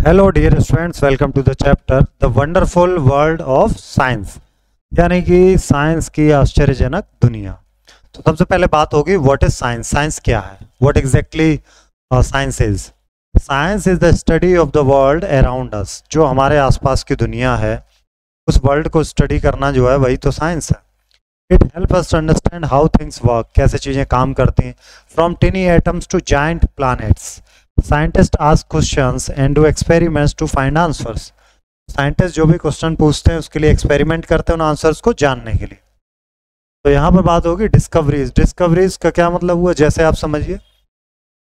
Hello dear students, welcome to the chapter the wonderful world of science, यानी कि science की आश्चर्यजनक दुनिया। तो सबसे पहले बात होगी व्हाट इज साइंस। साइंस क्या है? What exactly science is? Science is the study of the world around अस। जो हमारे आसपास की दुनिया है उस वर्ल्ड को स्टडी करना जो है वही तो साइंस है। It help us to understand how things work, कैसे चीज़ें काम करती हैं, from tiny atoms to giant planets. Scientist ask questions and do experiments to find answers. Scientist जो भी क्वेश्चन पूछते हैं उसके लिए एक्सपेरिमेंट करते हैं उन आंसर्स को जानने के लिए। तो यहाँ पर बात होगी डिस्कवरीज। डिस्कवरीज का क्या मतलब हुआ? जैसे आप समझिए,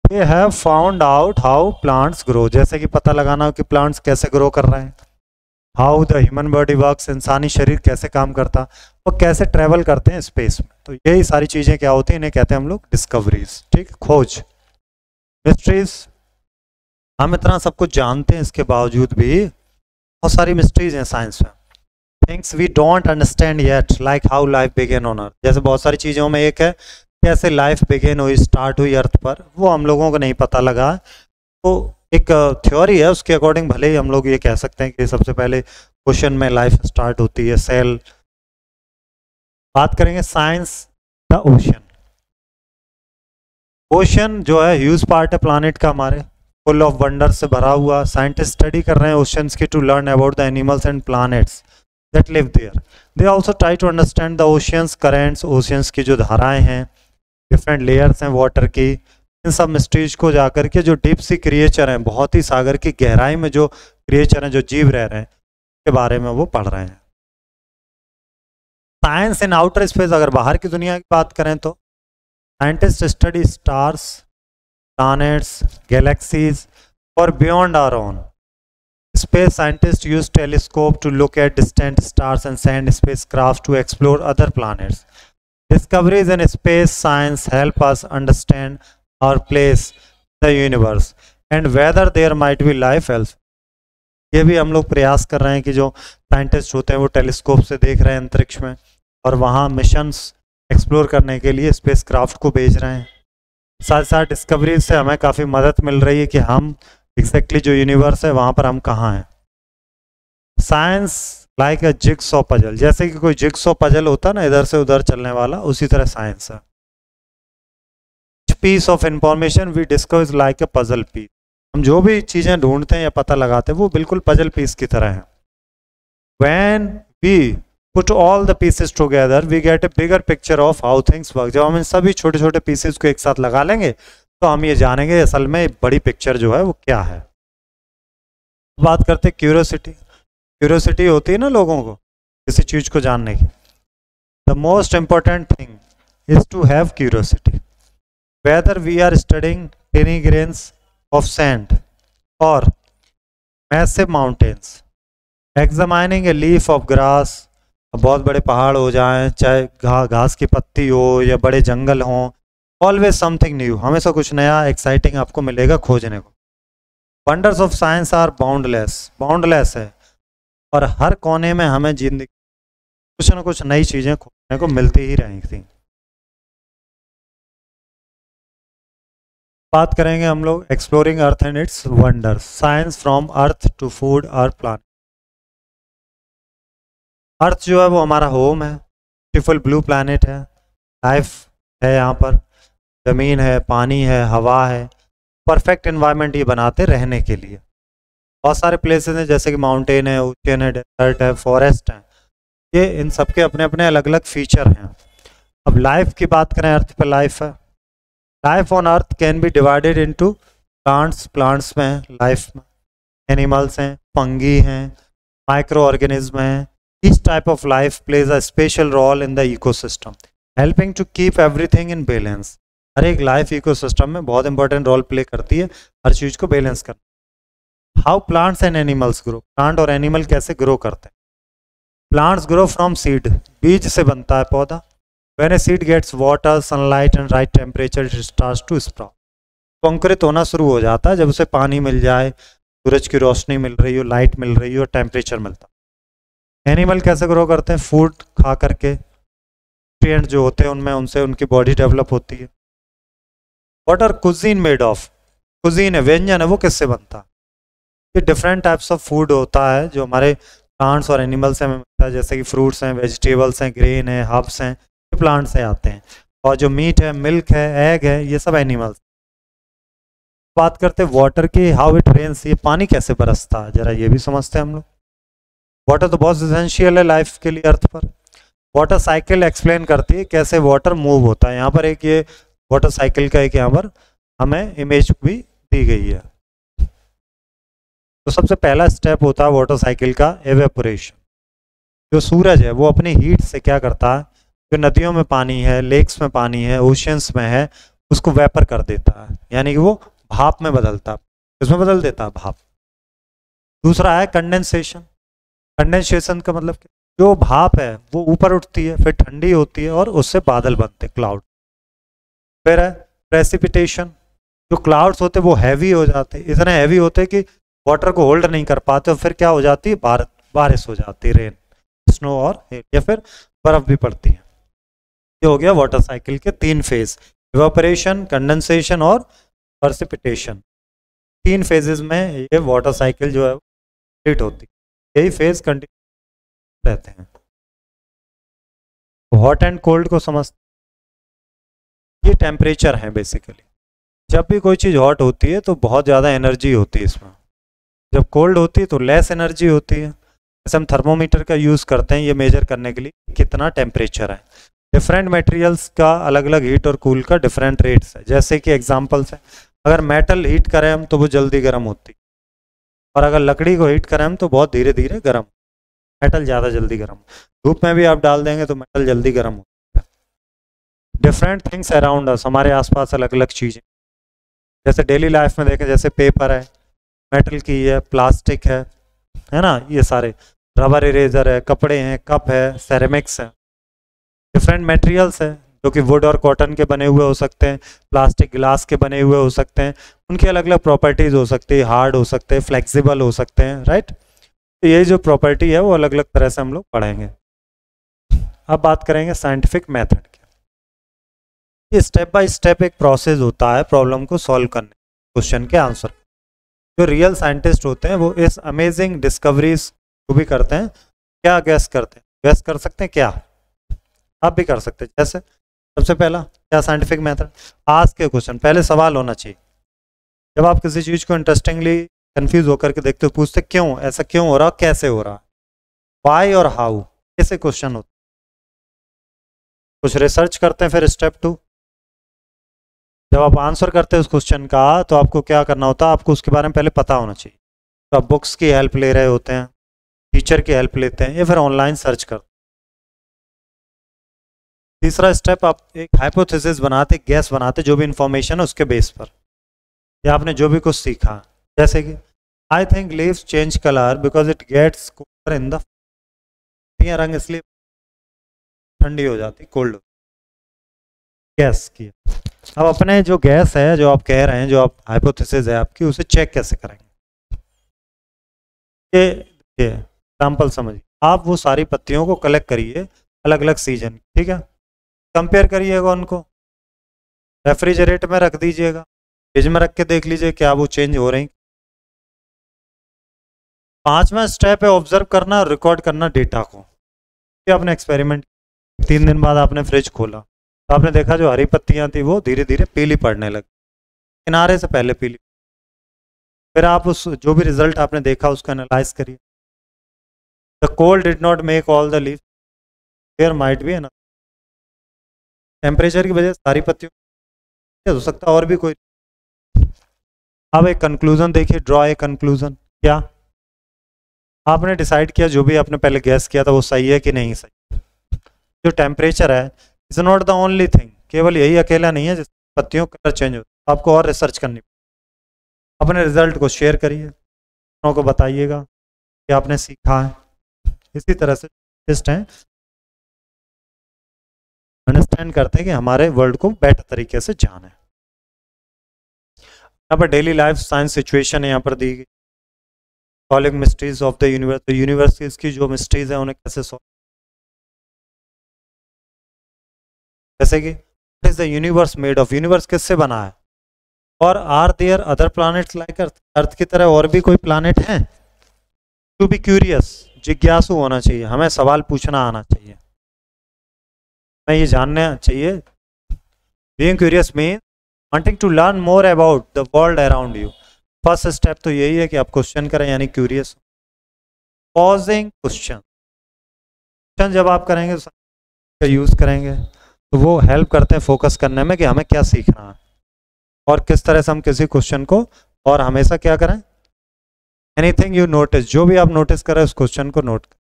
they have found out how plants grow. जैसे कि पता लगाना हो कि प्लांट्स कैसे ग्रो कर रहे हैं। How the human body works, इंसानी शरीर कैसे काम करता और कैसे ट्रेवल करते हैं स्पेस में। तो यही सारी चीज़ें क्या होती हैं, इन्हें कहते हैं हम लोग डिस्कवरीज। ठीक, खोज। मिस्ट्रीज, हम इतना सब कुछ जानते हैं इसके बावजूद भी बहुत सारी मिस्ट्रीज हैं साइंस में। Things we don't understand yet, like how life began on earth. जैसे बहुत सारी चीज़ों में एक है कैसे लाइफ बिगेन हुई, स्टार्ट हुई अर्थ पर, वो हम लोगों को नहीं पता लगा। तो एक थ्योरी है, उसके अकॉर्डिंग भले ही हम लोग ये कह सकते हैं कि सबसे पहले क्वेश्चन में लाइफ स्टार्ट होती है, सेल। बात करेंगे साइंस द ओशन। ओशन जो है ह्यूज पार्ट है प्लानिट का, हमारे फुल ऑफ वंडर से भरा हुआ। साइंटिस्ट स्टडी कर रहे हैं ओशंस की to learn about the animals and planets that live there. They also try to understand the oceans currents. Oceans की जो धाराएं हैं, डिफरेंट लेयर्स हैं वाटर की, इन सब मिस्ट्रीज को जाकर के जो डीप सी क्रिएचर हैं, बहुत ही सागर की गहराई में जो क्रिएचर हैं, जो जीव रह रहे हैं, के बारे में वो पढ़ रहे हैं। साइंस इन आउटर स्पेस, अगर बाहर की दुनिया की बात करें तो scientist study stars, planets, galaxies, or beyond our own. Space scientists use telescope to look at distant stars and send spacecraft to explore other planets. Discoveries in space science help us understand our place in the universe and whether there might be life else. ये भी हम लोग प्रयास कर रहे हैं कि जो साइंटिस्ट होते हैं वो टेलीस्कोप से देख रहे हैं अंतरिक्ष में और वहाँ मिशंस एक्सप्लोर करने के लिए स्पेसक्राफ्ट को भेज रहे हैं। साथ साथ डिस्कवरी से हमें काफ़ी मदद मिल रही है कि हम एग्जैक्टली जो यूनिवर्स है वहाँ पर हम कहाँ हैं। साइंस लाइक अ जिग्सॉ पजल, जैसे कि कोई जिग्सॉ पजल होता है ना, इधर से उधर चलने वाला, उसी तरह साइंस है। Piece of information we discover is like a puzzle piece. हम जो भी चीज़ें ढूंढते हैं या पता लगाते हैं वो बिल्कुल पजल पीस की तरह है। When we Put all the pieces together, we get a bigger picture of how things work. जब हम इन सभी छोटे छोटे पीसेस को एक साथ लगा लेंगे तो हम ये जानेंगे असल में बड़ी पिक्चर जो है वो क्या है। बात करते हैं क्यूरियोसिटी। क्यूरियोसिटी होती है ना लोगों को किसी चीज़ को जानने की। The most important thing is to have curiosity. Whether we are studying tiny grains of sand और massive mountains, examining a leaf of grass, बहुत बड़े पहाड़ हो जाएं, चाहे घास की पत्ती हो या बड़े जंगल हों, ऑलवेज समथिंग न्यू, हमेशा कुछ नया एक्साइटिंग आपको मिलेगा खोजने को। Wonders of science are boundless, boundless है और हर कोने में हमें जिंदगी कुछ ना कुछ नई चीज़ें खोजने को मिलती ही रहेंगी। बात करेंगे हम लोग exploring earth and its wonders. Science from earth to food और प्लांट। अर्थ जो है वो हमारा होम है, ब्यूटीफुल ब्लू प्लैनेट है, लाइफ है यहाँ पर, ज़मीन है, पानी है, हवा है, परफेक्ट एनवायरनमेंट ये बनाते रहने के लिए। बहुत सारे प्लेसेस हैं जैसे कि माउंटेन है, ओशियन है, डेजर्ट है, फॉरेस्ट है, ये इन सब के अपने अपने अलग अलग फीचर हैं। अब लाइफ की बात करें, अर्थ पर लाइफ है। Life on earth can be divided into plants, plants में लाइफ में, एनिमल्स हैं, फंगी हैं, माइक्रो ऑर्गेनिज्म हैं। Each type of life plays a special role in the ecosystem, helping to keep everything in balance. हर एक life ecosystem में बहुत important role play करती है हर चीज़ को बैलेंस करना। How plants and animals grow, plant और animal कैसे ग्रो करते हैं। प्लांट्स ग्रो फ्रॉम सीड, बीज से बनता है पौधा। When a seed gets water, sunlight and right temperature it starts to sprout. अंकुरित होना शुरू हो जाता है जब उसे पानी मिल जाए, सूरज की रोशनी मिल रही हो, लाइट मिल रही हो, टेम्परेचर मिलता है। एनिमल कैसे ग्रो करते हैं? फूड खा करके, न्यूट्रिएंट जो होते हैं उनमें, उनसे उनकी बॉडी डेवलप होती है। What are cuisine made of? Cuisine है, व्यंजन है, वो किससे बनता है? ये डिफरेंट टाइप्स ऑफ फूड होता है जो हमारे प्लांट्स और एनिमल्स से हमें मिलता है, जैसे कि फ्रूट्स हैं, वेजिटेबल्स हैं, ग्रेन है, हर्ब्स हैं, ये प्लांट से आते हैं। और जो मीट है, मिल्क है, एग है, ये सब एनिमल्स। बात करते हैं वाटर की, हाउ इट रेन्स, ये पानी कैसे बरसता है, जरा ये भी समझते हैं हम लोग। वाटर तो बहुत एसेंशियल है लाइफ के लिए अर्थ पर। वाटर साइकिल एक्सप्लेन करती है कैसे वाटर मूव होता है। यहाँ पर एक ये वाटर साइकिल का एक यहाँ पर हमें इमेज भी दी गई है। तो सबसे पहला स्टेप होता है वाटर साइकिल का एवेपोरेशन। जो सूरज है वो अपनी हीट से क्या करता है, जो नदियों में पानी है, लेक्स में पानी है, ओशियंस में है, उसको वेपर कर देता है, यानी कि वो भाप में बदलता है। किसमें बदल देता है? भाप। दूसरा है कंडेंसेशन। कंडेंसेशन का मतलब जो भाप है वो ऊपर उठती है, फिर ठंडी होती है और उससे बादल बनते, क्लाउड। फिर है प्रेसिपिटेशन। जो क्लाउड्स होते वो हैवी हो जाते, इतने हैवी होते कि वाटर को होल्ड नहीं कर पाते, और फिर क्या हो जाती है, बारिश हो जाती है, रेन, स्नो और हेल, या फिर बर्फ भी पड़ती है। ये हो गया वाटर साइकिल के 3 फेज, इवापोरेशन, कंडेंसेशन और प्रेसिपिटेशन। 3 फेजेस में ये वाटर साइकिल जो है कंप्लीट होती है। यही फेज कंटिन्यू रहते हैं। हॉट एंड कोल्ड को समझते, ये टेम्परेचर है बेसिकली। जब भी कोई चीज़ हॉट होती है तो बहुत ज़्यादा एनर्जी होती है इसमें, जब कोल्ड होती है तो लेस एनर्जी होती है। जैसे हम थर्मोमीटर का यूज़ करते हैं ये मेजर करने के लिए कितना टेम्परेचर है। डिफरेंट मटेरियल्स का अलग अलग हीट और कूल का डिफरेंट रेट्स है। जैसे कि एग्जांपल्स है, अगर मेटल हीट करें हम तो वो जल्दी गर्म होती है, और अगर लकड़ी को हीट करें हम तो बहुत धीरे धीरे गर्म, मेटल ज़्यादा जल्दी गर्म। धूप में भी आप डाल देंगे तो मेटल जल्दी गर्म होता है। डिफरेंट थिंग्स अराउंड अस, हमारे आसपास अलग अलग चीज़ें, जैसे डेली लाइफ में देखें, जैसे पेपर है, मेटल की है, प्लास्टिक है ना, ये सारे, रबर इरेजर है, कपड़े हैं, कप है, सेरेमिक्स है। डिफरेंट मटेरियल्स है जो कि वुड और कॉटन के बने हुए हो सकते हैं, प्लास्टिक ग्लास के बने हुए हो सकते हैं, उनकी अलग अलग प्रॉपर्टीज हो सकती है, हार्ड हो सकते हैं, फ्लेक्सिबल हो सकते हैं, राइट। तो ये जो प्रॉपर्टी है वो अलग अलग तरह से हम लोग पढ़ेंगे। अब बात करेंगे साइंटिफिक मेथड की। ये स्टेप बाय स्टेप एक प्रोसेस होता है प्रॉब्लम को सॉल्व करने, क्वेश्चन के आंसर। जो रियल साइंटिस्ट होते हैं वो इस अमेजिंग डिस्कवरीज को भी करते हैं। क्या गैस करते हैं? गैस कर सकते हैं क्या? आप भी कर सकते हैं। जैसे सबसे पहला क्या साइंटिफिक मेथड, आस्क के क्वेश्चन, पहले सवाल होना चाहिए। जब आप किसी चीज़ को इंटरेस्टिंगली कंफ्यूज होकर के देखते हो, पूछते क्यों, ऐसा क्यों हो रहा, कैसे हो रहा, वाई और हाउ, ऐसे क्वेश्चन होते। कुछ रिसर्च करते हैं। फिर स्टेप 2, जब आप आंसर करते हैं उस क्वेश्चन का तो आपको क्या करना होता है, आपको उसके बारे में पहले पता होना चाहिए। तो आप बुक्स की हेल्प ले रहे होते हैं, टीचर की हेल्प लेते हैं, या फिर ऑनलाइन सर्च करते हैं। तीसरा स्टेप, आप एक हाइपोथेसिस बनाते, गैस बनाते, जो भी इंफॉर्मेशन है उसके बेस पर, या आपने जो भी कुछ सीखा। जैसे कि I think leaves change colour because it gets cooler in the, रंग इसलिए ठंडी हो जाती, कोल्ड, गैस की। अब अपने जो गैस है, जो आप कह रहे हैं, जो आप हाइपोथेसिस है आपकी, उसे चेक कैसे करेंगे? ये एग्जाम्पल समझिए, आप वो सारी पत्तियों को कलेक्ट करिए अलग अलग सीजन, ठीक है, कंपेयर करिएगा उनको, रेफ्रिजरेटर में रख दीजिएगा, फ्रिज में रख के देख लीजिए क्या वो चेंज हो रही। 5वां स्टेप है ऑब्जर्व करना और रिकॉर्ड करना डेटा को। ये आपने एक्सपेरिमेंट, 3 दिन बाद आपने फ्रिज खोला तो आपने देखा जो हरी पत्तियां थी वो धीरे धीरे पीली पड़ने लगी, किनारे से पहले पीली। फिर आप उस जो भी रिजल्ट आपने देखा उसको एनालाइज करिए। The cold did not make all the leaf, there might be an, temperature की वजह से सारी पत्तियों हो सकता है और भी कोई। अब एक कंक्लूजन देखिए, ड्रॉ ए कंक्लूजन। क्या आपने डिसाइड किया, जो भी आपने पहले गैस किया था वो सही है कि नहीं सही? जो टेम्परेचर है is not the only thing, केवल यही अकेला नहीं है जिस पत्तियों का कलर चेंज होता है, आपको और रिसर्च करनी। अपने रिजल्ट को शेयर करिए, को बताइएगा कि आपने सीखा है। इसी तरह से टेस्ट हैं, अंडरस्टैंड करते हैं कि हमारे वर्ल्ड को बेटर तरीके से जाने। यहाँ पर डेली लाइफ साइंस सिचुएशन है यहाँ पर दी गई। Solving mysteries of the universe, तो यूनिवर्स की जो मिस्ट्रीज है उन्हें कैसे सॉल्व, जैसे कि what is the universe made of, universe किससे बना है? और are there other planets like earth, earth की तरह और भी कोई प्लैनेट हैं? टू बी क्यूरियस, जिज्ञासु होना चाहिए, हमें सवाल पूछना आना चाहिए, हमें ये जानना चाहिए। Being curious mean wanting to learn more about the world around you. First step तो यही है कि आप क्वेश्चन करें, यानी क्यूरियस। पॉजिंग क्वेश्चन, क्वेश्चन जब आप करेंगे तो यूज करेंगे तो वो हेल्प करते हैं फोकस करने में कि हमें क्या सीखना है और किस तरह से हम किसी क्वेश्चन को, और हमेशा क्या करें, एनीथिंग यू नोटिस, जो भी आप नोटिस करें उस क्वेश्चन को नोट करें।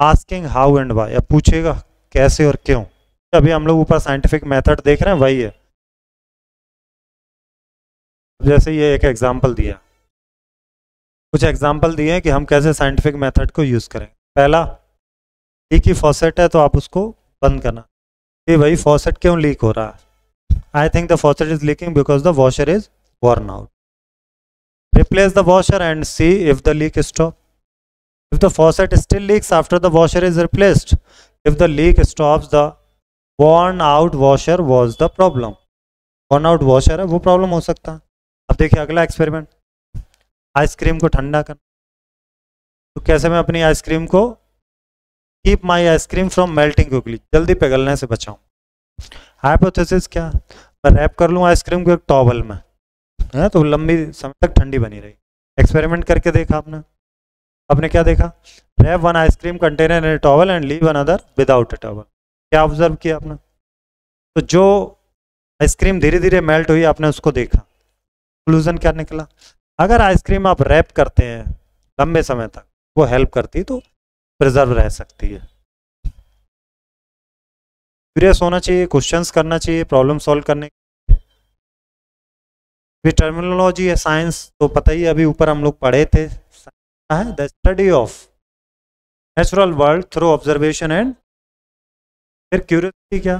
आस्किंग हाउ एंड वाई, अब पूछेगा कैसे और क्यों। अभी हम लोग ऊपर साइंटिफिक मेथड देख रहे हैं, वही है। जैसे ये एक एग्जांपल दिया, कुछ एग्जांपल दिए हैं कि हम कैसे साइंटिफिक मेथड को यूज करें। पहला, लीक की फॉसेट है तो आप उसको बंद करना, ये भाई फॉसेट क्यों लीक हो रहा है? I think the faucet is leaking because the washer is worn out. Replace the washer and see if the leak stops. If the faucet still leaks after the washer is replaced, if the leak stops, the worn out washer was the problem. Worn out washer है वो problem हो सकता है। अब देखिए अगला experiment, ice cream को ठंडा करना। तो कैसे मैं अपनी आइसक्रीम को, keep my ice cream from melting quickly, जल्दी पिघलने से बचाऊं। हाइपोथेसिस क्या, मैं रैप कर लूँ आइसक्रीम को एक टॉवल में, है तो लंबी समय तक ठंडी बनी रही। एक्सपेरिमेंट करके देखा आपने, आपने क्या देखा, wrap one ice cream container in a towel and leave another without a towel. क्या ऑब्जर्व किया आपने? तो जो आइसक्रीम धीरे धीरे मेल्ट हुई आपने उसको देखा, कंक्लूजन क्या निकला, अगर आइसक्रीम आप रैप करते हैं लंबे समय तक, वो हेल्प करती तो प्रिजर्व रह सकती है। क्यूरियस होना चाहिए, क्वेश्चंस करना चाहिए, प्रॉब्लम सॉल्व करने। टर्मिनोलॉजी है साइंस तो पता ही, अभी ऊपर हम लोग पढ़े थे, the study of natural world through observation and, फिर क्यूरियोसिटी क्या,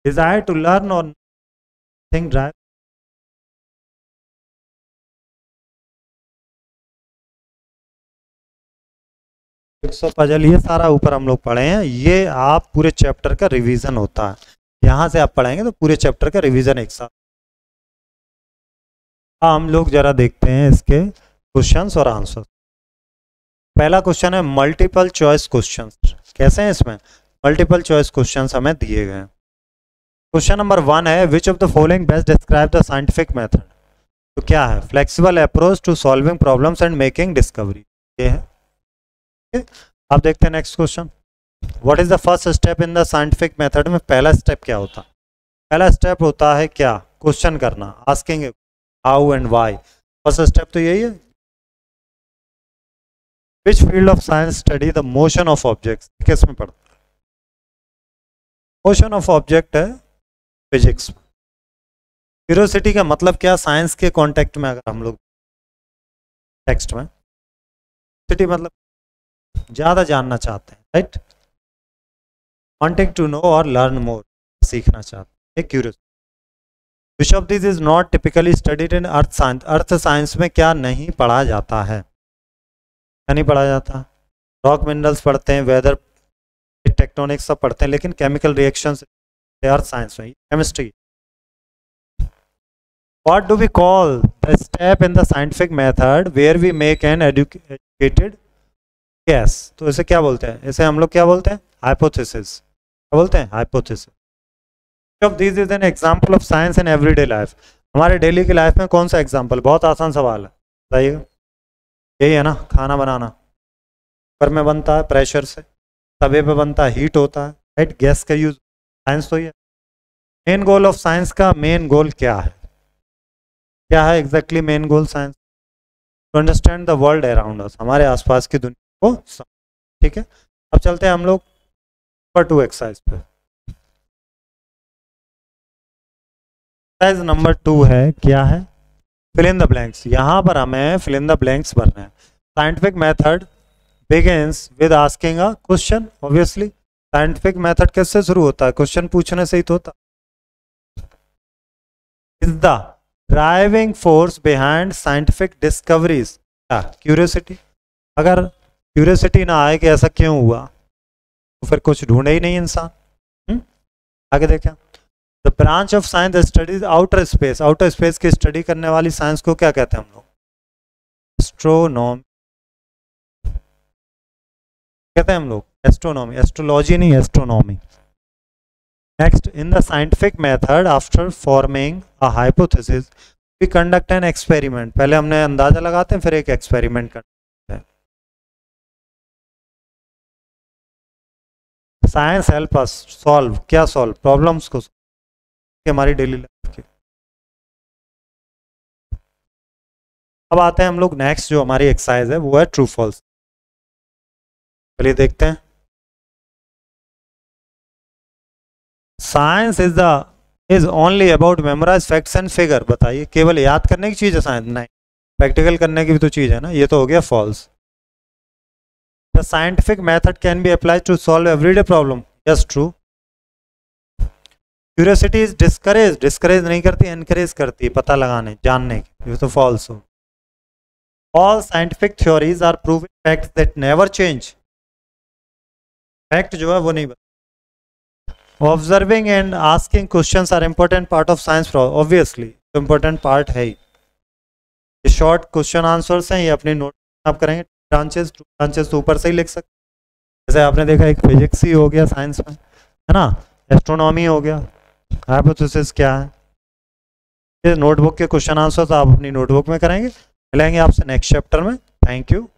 डिजायर टू लर्न और थिंक ड्राइव। पजल, ये सारा ऊपर हम लोग पढ़े हैं, ये आप पूरे चैप्टर का रिवीजन होता है, यहाँ से आप पढ़ेंगे तो पूरे चैप्टर का रिवीजन एक साथ। हम लोग जरा देखते हैं इसके क्वेश्चंस और आंसर। पहला क्वेश्चन है मल्टीपल चॉइस क्वेश्चंस। कैसे हैं इसमें, मल्टीपल चॉइस क्वेश्चंस हमें दिए गए हैं। क्वेश्चन नंबर 1 है, which of the following best describe the scientific method. तो क्या है, flexible approach to solving problems and making discovery, ये है। आप देखते हैं next question, what is the first step in the scientific method में पहला स्टेप क्या होता है? पहला स्टेप होता है क्या, क्वेश्चन करना, asking how and why. First step तो यही है। Which field of science study the motion of objects, किस में पढ़ता है? मोशन ऑफ ऑब्जेक्ट है फिजिक्स। क्यूरियोसिटी का मतलब क्या, साइंस के कॉन्टेक्ट में अगर हम लोग टेक्स्ट में, सिटी मतलब ज्यादा जानना चाहते हैं, राइट, वांटिंग टू नो और लर्न मोर, सीखना चाहते हैं, curious. Which of this is not typically studied in earth science, earth science में क्या नहीं पढ़ा जाता है, क्या नहीं पढ़ा जाता? रॉक मिनरल्स पढ़ते हैं, वेदर, टेक्टोनिक्स सब पढ़ते हैं, लेकिन केमिकल रिएक्शंस अर्थ साइंस में, chemistry. What do we call the step in the scientific method where we make an educated guess? तो इसे क्या बोलते हैं, इसे हम लोग क्या बोलते हैं, हाइपोथेसिस। क्या बोलते हैं, hypothesis. Which of these is an example of science in everyday life? हमारे डेली की लाइफ में कौन सा एग्जाम्पल, बहुत आसान सवाल है, बताइएगा। यही है ना, खाना बनाना, कुकर में बनता है प्रेशर से, तवे पे बनता है, हीट होता है, राइट, गैस का यूज, साइंस तो ही है। मेन गोल ऑफ साइंस का मेन गोल क्या है, क्या है exactly main goal science? To understand the world around us, हमारे आसपास की दुनिया को। ठीक है, अब चलते हैं हम लोग नंबर 2 एक्सरसाइज पे। एक्सरसाइज नंबर 2 है, क्या है, फिल इन द ब्लैंक्स। यहाँ पर हमें फिल इन द ब्लैंक्स भरना है। Scientific method begins with asking a question, obviously scientific method किससे शुरू होता है, क्वेश्चन पूछने से ही तो होता। Is the driving force behind scientific discoveries, curiosity. अगर क्यूरियोसिटी ना आए कि ऐसा क्यों हुआ, तो फिर कुछ ढूंढे ही नहीं इंसान। आगे देखें, the branch of science studies outer space, outer space की स्टडी करने वाली साइंस को क्या कहते हैं हम लोग? एस्ट्रोनॉमी कहते हैं हम लोग, एस्ट्रोनॉमी, एस्ट्रोलॉजी नहीं, astronomy. Next, in the scientific method after forming a hypothesis we conduct an experiment, पहले हमने अंदाजा लगाते हैं फिर एक एक्सपेरिमेंट करते हैं। साइंस हेल्प अस सॉल्व, क्या सॉल्व? प्रॉब्लम्स को, हमारी डेली लाइफ की। अब आते हैं हम लोग नेक्स्ट, जो हमारी एक्सरसाइज है वो है ट्रू फॉल्स। चलिए देखते हैं। Science is only about memorize facts and figure, बताइए केवल याद करने की चीज है साइंस? नहीं, प्रैक्टिकल करने की भी तो चीज है ना, ये तो हो गया false. The scientific method can be applied to solve everyday problem, yes true. Curiosity is discourage, discourage नहीं करती, एनकरेज करती है पता लगाने जानने की, ये तो फॉल्स हो। All scientific theories are proving facts that never change, fact जो है वो नहीं बदलता। Observing and asking questions are important part of science, obviously important part है ही। ये शॉर्ट क्वेश्चन आंसर्स हैं, ये अपने नोट आप करेंगे। ब्रांचेस, टू ब्रांचेस तो ऊपर से ही लिख सकते, जैसे आपने देखा एक फिजिक्स ही हो गया साइंस में, है ना, एस्ट्रोनॉमी हो गया, हाइपोथेसिस क्या है। ये नोटबुक के क्वेश्चन आंसर्स आप अपनी नोटबुक में करेंगे। मिलेंगे आपसे नेक्स्ट चैप्टर में। Thank you.